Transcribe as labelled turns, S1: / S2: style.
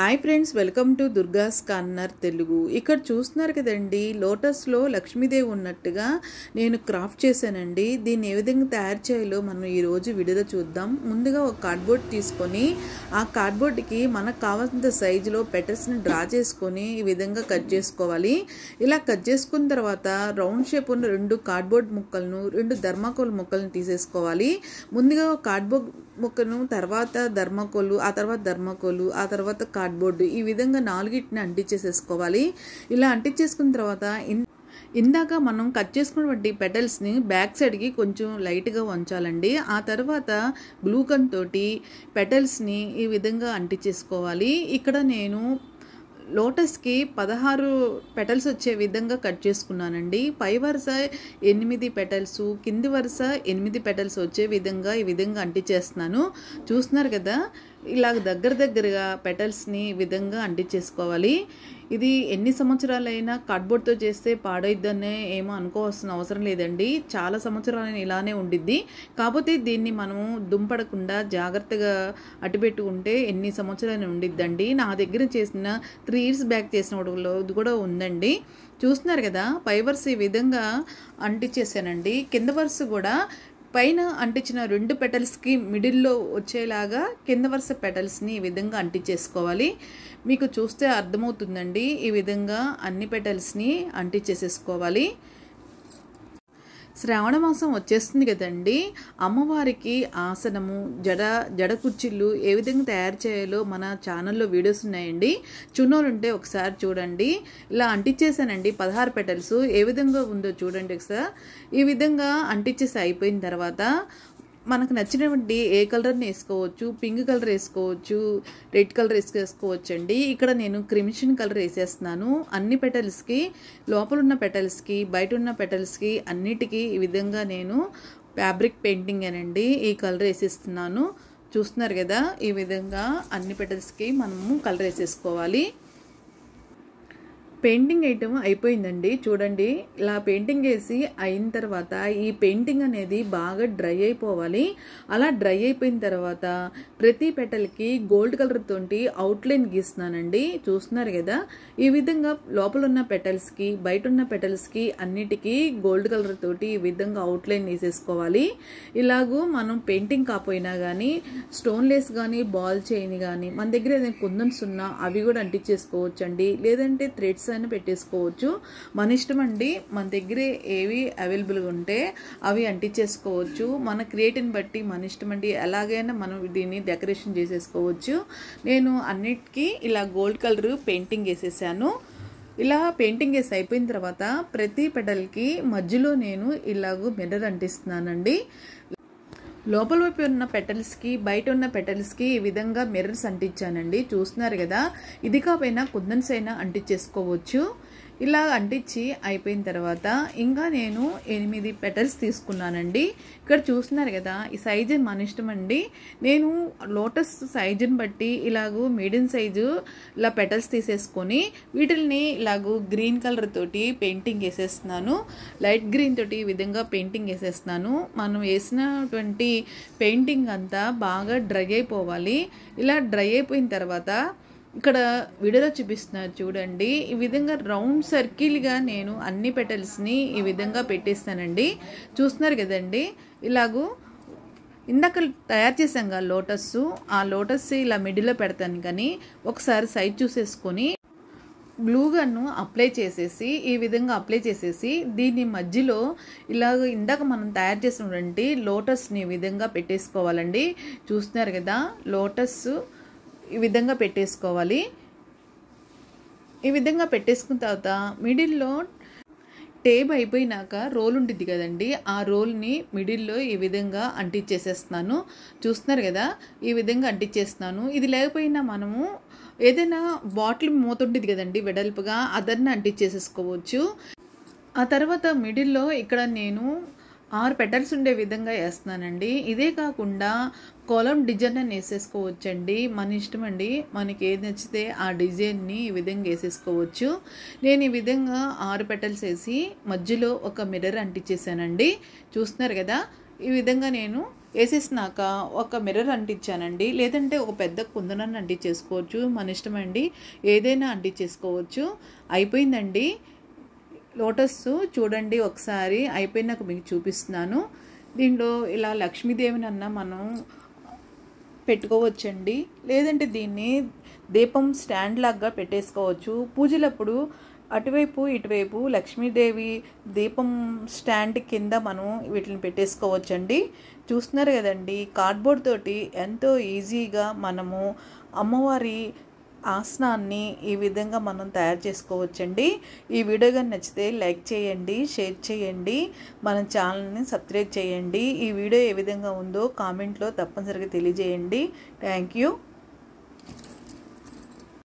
S1: Hi friends, welcome to దుర్గాస్ corner Telugu. ఇక్కడ చూస్తున్నారు కదండి, లోటస్లో లక్ష్మీదేవి ఉన్నట్టుగా నేను క్రాఫ్ట్ చేశానండి. దీన్ని ఏ విధంగా తయారు చేయాలో మనం ఈరోజు వీడియోలో చూద్దాం. ముందుగా ఒక కార్డ్బోర్డ్ తీసుకొని ఆ కార్డ్బోర్డ్కి మనకు కావాల్సిన సైజులో పెటల్స్ని డ్రా చేసుకొని ఈ విధంగా కట్ చేసుకోవాలి. ఇలా కట్ చేసుకున్న తర్వాత రౌండ్ షేప్ ఉన్న రెండు కార్డ్బోర్డ్ ముక్కలను, రెండు ధర్మాకోల్ ముక్కలను తీసేసుకోవాలి. ముందుగా కార్డ్బోర్డ్ ముక్కను, తర్వాత ధర్మాకోలు, ఆ తర్వాత ధర్మాకోలు, ఆ తర్వాత కార్డ్బోర్డు, ఈ విధంగా నాలుగిటిని అంటించేసేసుకోవాలి. ఇలా అంటించేసుకున్న తర్వాత ఇందాక మనం కట్ చేసుకున్నటువంటి పెటల్స్ని బ్యాక్ సైడ్కి కొంచెం లైట్గా ఉంచాలండి. ఆ తర్వాత గ్లూ గన్ తోటి పెటల్స్ని ఈ విధంగా అంటించేసుకోవాలి. ఇక్కడ నేను లోటస్కి 16 పెటల్స్ వచ్చే విధంగా కట్ చేసుకున్నానండి. పై వరుస 8 పెటల్స్, కింది వరుస 8 పెటల్స్ వచ్చే విధంగా ఈ విధంగా అంటించేస్తున్నాను. చూస్తున్నారు కదా, ఇలా దగ్గరగా పెటల్స్ని ఈ విధంగా అంటించేసుకోవాలి. ఇది ఎన్ని సంవత్సరాలైనా కార్డ్బోర్డ్తో చేస్తే పాడైద్దనే ఏమో అనుకోవాల్సిన అవసరం లేదండి. చాలా సంవత్సరాలైనా ఇలానే ఉండిద్ది. కాకపోతే దీన్ని మనము దుంపడకుండా జాగ్రత్తగా అటుపెట్టుకుంటే ఎన్ని సంవత్సరాలైనా ఉండిద్దండి. నా దగ్గర చేసిన 3 years బ్యాక్ చేసిన ఇది కూడా ఉందండి. చూస్తున్నారు కదా, పై వరుస ఈ విధంగా అంటించేసానండి. కింద వరుస కూడా పైన అంటించిన 2 పెటల్స్కి మిడిల్లో వచ్చేలాగా కింద వరుస పెటల్స్ని ఈ విధంగా అంటించేసుకోవాలి. మీకు చూస్తే అర్థమవుతుందండి. ఈ విధంగా అన్ని పెటల్స్ని అంటించేసేసుకోవాలి. శ్రావణ మాసం వచ్చేస్తుంది కదండి. అమ్మవారికి ఆసనము, జడ కుర్చీలు ఏ విధంగా తయారు చేయాలో మన ఛానల్లో వీడియోస్ ఉన్నాయండి. చున్నోలుంటే ఒకసారి చూడండి. ఇలా అంటించేసానండి 16 పెటల్స్. ఏ విధంగా ఉందో చూడండి ఒకసారి. ఈ విధంగా అంటించేసి అయిపోయిన తర్వాత మనకు నచ్చినటువంటి ఏ కలర్ని వేసుకోవచ్చు. పింక్ కలర్ వేసుకోవచ్చు, రెడ్ కలర్ వేసుకోవచ్చు అండి. ఇక్కడ నేను క్రిమిషన్ కలర్ వేసేస్తున్నాను. అన్ని పెటల్స్కి, లోపల ఉన్న పెటల్స్కి, బయట ఉన్న పెటల్స్కి అన్నిటికీ ఈ విధంగా నేను ఫ్యాబ్రిక్ పెయింటింగ్ అనండి ఈ కలర్ వేసేస్తున్నాను. చూస్తున్నారు కదా, ఈ విధంగా అన్ని పెటల్స్కి మనము కలర్ వేసేసుకోవాలి. పెయింటింగ్ ఐటమ్ అయిపోయిందండి. చూడండి, ఇలా పెయింటింగ్ వేసి అయిన తర్వాత ఈ పెయింటింగ్ అనేది బాగా డ్రై అయిపోవాలి. అలా డ్రై అయిపోయిన తర్వాత ప్రతి పెటల్కి గోల్డ్ కలర్ తోటి అవుట్లైన్ గీస్తున్నానండి. చూస్తున్నారు కదా, ఈ విధంగా లోపల ఉన్న పెటల్స్కి, బయట ఉన్న పెటల్స్కి అన్నిటికీ గోల్డ్ కలర్ తోటి ఈ విధంగా అవుట్లైన్ వేసేసుకోవాలి. ఇలాగూ మనం పెయింటింగ్ కాపోయినా కానీ స్టోన్లెస్ కానీ, బాల్ చైన్ కానీ, మన దగ్గర ఏదైనా కుందన్స్ ఉన్నా అవి కూడా అంటించేసుకోవచ్చు అండి. లేదంటే థ్రెడ్స్ అయినా పెట్టేసుకోవచ్చు. మన ఇష్టం అండి. మన దగ్గర ఏవి అవైలబుల్గా ఉంటే అవి అంటించేసుకోవచ్చు. మన క్రియేటివ్ని బట్టి మన ఇష్టం అండి. ఎలాగైనా మనం దీన్ని డెకరేషన్ చేసేసుకోవచ్చు. నేను అన్నిటికీ ఇలా గోల్డ్ కలర్ పెయింటింగ్ వేసేసాను. ఇలా పెయింటింగ్ వేసి అయిపోయిన తర్వాత ప్రతి పెటల్కి మధ్యలో నేను ఇలాగూ మిర్రర్ అంటిస్తున్నానండి. లోపల వైపు ఉన్న పెటల్స్కి, బయట ఉన్న పెటల్స్కి ఈ విధంగా మిర్రర్స్ అంటించానండి. చూస్తున్నారు కదా, ఇది కాకపోయినా కుందన్స్ అయినా అంటించేసుకోవచ్చు. ఇలా అంటించి అయిపోయిన తర్వాత ఇంకా నేను 8 పెటల్స్ తీసుకున్నానండి. ఇక్కడ చూస్తున్నారు కదా, ఈ సైజు మన ఇష్టం అండి. నేను లోటస్ సైజుని బట్టి ఇలాగూ మీడియం సైజు ఇలా పెటల్స్ తీసేసుకొని వీటిల్ని ఇలాగూ గ్రీన్ కలర్ తోటి పెయింటింగ్ వేసేస్తున్నాను. లైట్ గ్రీన్ తోటి ఈ విధంగా పెయింటింగ్ వేసేస్తున్నాను. మనం వేసినటువంటి పెయింటింగ్ అంతా బాగా డ్రై అయిపోవాలి. ఇలా డ్రై అయిపోయిన తర్వాత ఇక్కడ వీడియోలో చూపిస్తున్నారు చూడండి, ఈ విధంగా రౌండ్ సర్కిల్గా నేను అన్ని పెటల్స్ని ఈ విధంగా పెట్టేస్తానండి. చూస్తున్నారు కదండి, ఇలాగూ ఇందాక తయారు చేసాం కదా లోటస్, ఆ లోటస్ ఇలా మిడిల్లో పెడతాను. కానీ ఒకసారి సైజ్ చూసేసుకొని గ్లూ గన్ను అప్లై చేసేసి ఈ విధంగా అప్లై చేసేసి దీని మధ్యలో ఇలాగ ఇందాక మనం తయారు చేసినటువంటి లోటస్ని ఈ విధంగా పెట్టేసుకోవాలండి. చూస్తున్నారు కదా, లోటస్ ఈ విధంగా పెట్టేసుకోవాలి. ఈ విధంగా పెట్టేసుకున్న తర్వాత మిడిల్లో టేప్ అయిపోయినాక రోల్ ఉంటుంది కదండి, ఆ రోల్ని మిడిల్లో ఈ విధంగా అంటించేసేస్తున్నాను. చూస్తున్నారు కదా, ఈ విధంగా అంటించేస్తున్నాను. ఇది లేకపోయినా మనము ఏదైనా బాటిల్ మూత ఉంటుంది కదండి వెడల్పుగా, అదన్నీ అంటించేసేసుకోవచ్చు. ఆ తర్వాత మిడిల్లో ఇక్కడ నేను 6 పెటల్స్ ఉండే విధంగా వేస్తున్నానండి. ఇదే కాకుండా కోలం డిజైన్ అని వేసేసుకోవచ్చండి. మన ఇష్టం అండి. మనకి ఏది నచ్చితే ఆ డిజైన్ని ఈ విధంగా వేసేసుకోవచ్చు. నేను ఈ విధంగా 6 పెటల్స్ వేసి మధ్యలో ఒక మిర్రర్ అంటించేసానండి. చూస్తున్నారు కదా, ఈ విధంగా నేను వేసేసినాక ఒక మిర్రర్ అంటించానండి, లేదంటే ఒక పెద్ద కుందనాన్ని అంటించేసుకోవచ్చు, మన ఇష్టం అండి, ఏదైనా అంటించేసుకోవచ్చు. అయిపోయిందండి లోటస్. చూడండి ఒకసారి అయిపోయినాక మీకు చూపిస్తున్నాను. దీంట్లో ఇలా లక్ష్మీదేవిని అన్న మనం పెట్టుకోవచ్చండి, లేదంటే దీన్ని దీపం స్టాండ్ లాగా పెట్టేసుకోవచ్చు. పూజలప్పుడు అటువైపు ఇటువైపు లక్ష్మీదేవి దీపం స్టాండ్ కింద మనం వీటిని పెట్టేసుకోవచ్చండి. చూస్తున్నారు కదండి, కార్డ్బోర్డ్ తోటి ఎంతో ఈజీగా మనము అమ్మవారి ఆసనాన్ని ఈ విధంగా మనం తయారు చేసుకోవచ్చండి. ఈ వీడియో కానీ నచ్చితే లైక్ చేయండి, షేర్ చేయండి, మన ఛానల్ని సబ్స్క్రైబ్ చేయండి. ఈ వీడియో ఏ విధంగా ఉందో కామెంట్లో తప్పనిసరిగా తెలియజేయండి. Thank you.